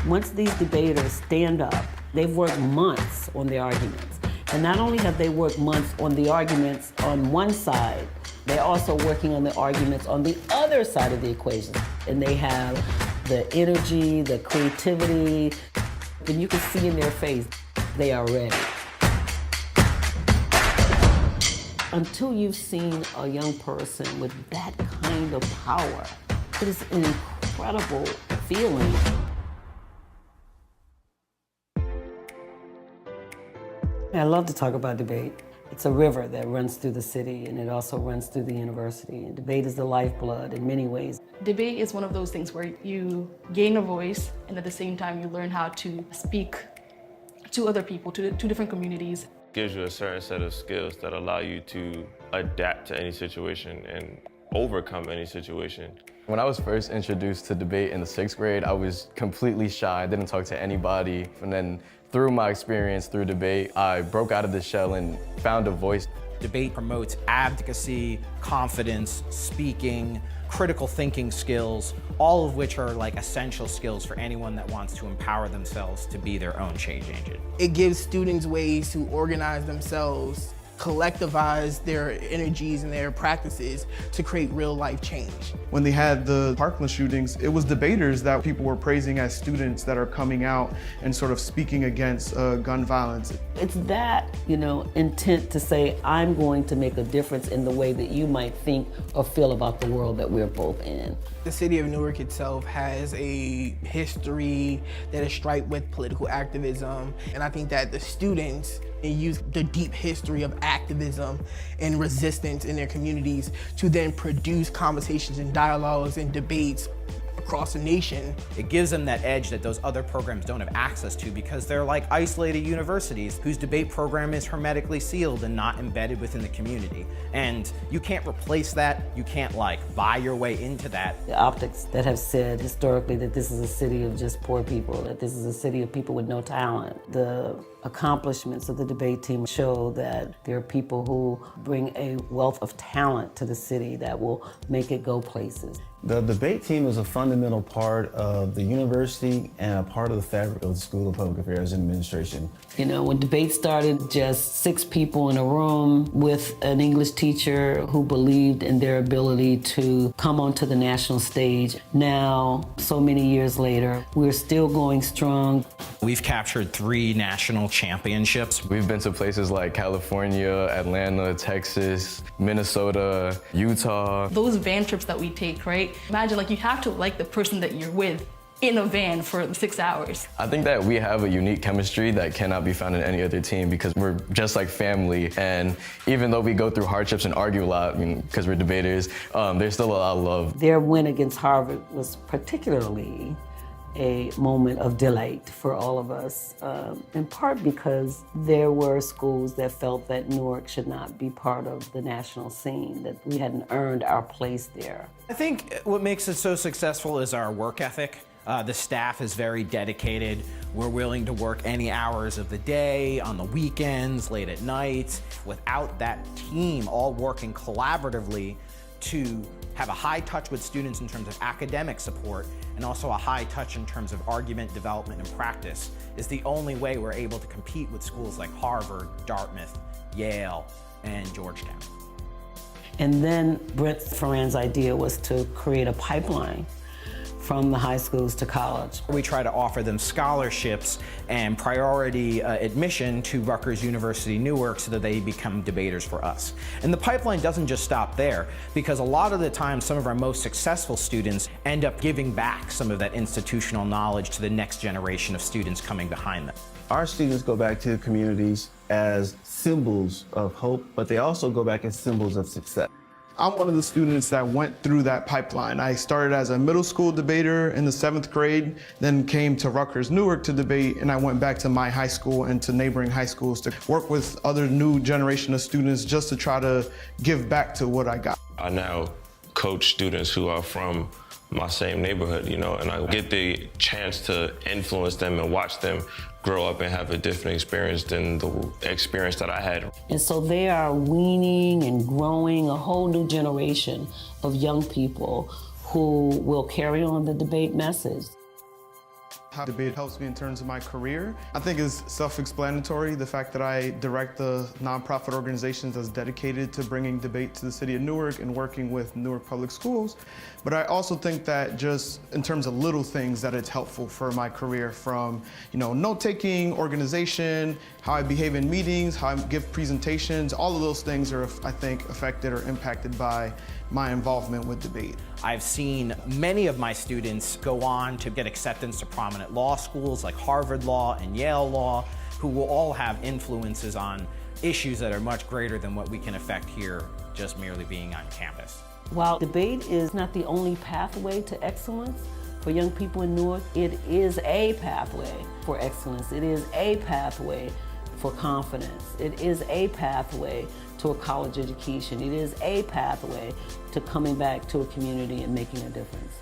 Once these debaters stand up, they've worked months on the arguments. And not only have they worked months on the arguments on one side, they're also working on the arguments on the other side of the equation. And they have the energy, the creativity, and you can see in their face, they are ready. Until you've seen a young person with that kind of power, it is an incredible feeling. I love to talk about debate. It's a river that runs through the city, and it also runs through the university. And debate is the lifeblood in many ways. Debate is one of those things where you gain a voice, and at the same time you learn how to speak to other people, to different communities. Gives you a certain set of skills that allow you to adapt to any situation and overcome any situation. When I was first introduced to debate in the 6th grade, I was completely shy. I didn't talk to anybody. And then through my experience through debate, I broke out of the shell and found a voice. Debate promotes advocacy, confidence, speaking, critical thinking skills, all of which are like essential skills for anyone that wants to empower themselves to be their own change agent. It gives students ways to organize themselves, collectivize their energies and their practices to create real life change. When they had the Parkland shootings, it was debaters that people were praising as students that are coming out and sort of speaking against gun violence. It's that, intent to say, I'm going to make a difference in the way that you might think or feel about the world that we're both in. The city of Newark itself has a history that is striped with political activism, and I think that the students use the deep history of activism and resistance in their communities to then produce conversations and dialogues and debates across the nation. It gives them that edge that those other programs don't have access to because they're like isolated universities whose debate program is hermetically sealed and not embedded within the community. And you can't replace that. You can't buy your way into that. The optics that have said historically that this is a city of just poor people, that this is a city of people with no talent. The accomplishments of the debate team show that there are people who bring a wealth of talent to the city that will make it go places. The debate team is a fundamental part of the university and a part of the fabric of the School of Public Affairs and Administration. When debate started, just 6 people in a room with an English teacher who believed in their ability to come onto the national stage. Now, so many years later, we're still going strong. We've captured 3 national championships. We've been to places like California, Atlanta, Texas, Minnesota, Utah. Those van trips that we take, right? Imagine you have to like the person that you're with in a van for 6 hours. I think that we have a unique chemistry that cannot be found in any other team because we're just like family. And even though we go through hardships and argue a lot, because we're debaters, there's still a lot of love. Their win against Harvard was particularly a moment of delight for all of us, in part because there were schools that felt that Newark should not be part of the national scene, that we hadn't earned our place there. I think what makes it so successful is our work ethic. The staff is very dedicated. We're willing to work any hours of the day, on the weekends, late at night. Without that team all working collaboratively to have a high touch with students in terms of academic support and also a high touch in terms of argument development and practice is the only way we're able to compete with schools like Harvard, Dartmouth, Yale, and Georgetown. And then Brent Ferrand's idea was to create a pipeline from the high schools to college. We try to offer them scholarships and priority admission to Rutgers-Newark so that they become debaters for us. And the pipeline doesn't just stop there, because a lot of the time some of our most successful students end up giving back some of that institutional knowledge to the next generation of students coming behind them. Our students go back to the communities as symbols of hope, but they also go back as symbols of success. I'm one of the students that went through that pipeline. I started as a middle school debater in the 7th grade, then came to Rutgers-Newark to debate, and I went back to my high school and to neighboring high schools to work with other new generation of students just to try to give back to what I got. I now coach students who are from my same neighborhood, and I get the chance to influence them and watch them grow up and have a different experience than the experience that I had. And so they are weaning and growing a whole new generation of young people who will carry on the debate message. how debate helps me in terms of my career, I think is self-explanatory. The fact that I direct the nonprofit organizations that's dedicated to bringing debate to the city of Newark and working with Newark Public Schools. But I also think that just in terms of little things that it's helpful for my career, from note-taking, organization, how I behave in meetings, how I give presentations, all of those things are, I think, affected or impacted by my involvement with debate. I've seen many of my students go on to get acceptance to prominent law schools like Harvard Law and Yale Law, who will all have influences on issues that are much greater than what we can affect here just merely being on campus. While debate is not the only pathway to excellence for young people in Newark, it is a pathway for excellence. It is a pathway for confidence. It is a pathway to a college education. It is a pathway to coming back to a community and making a difference.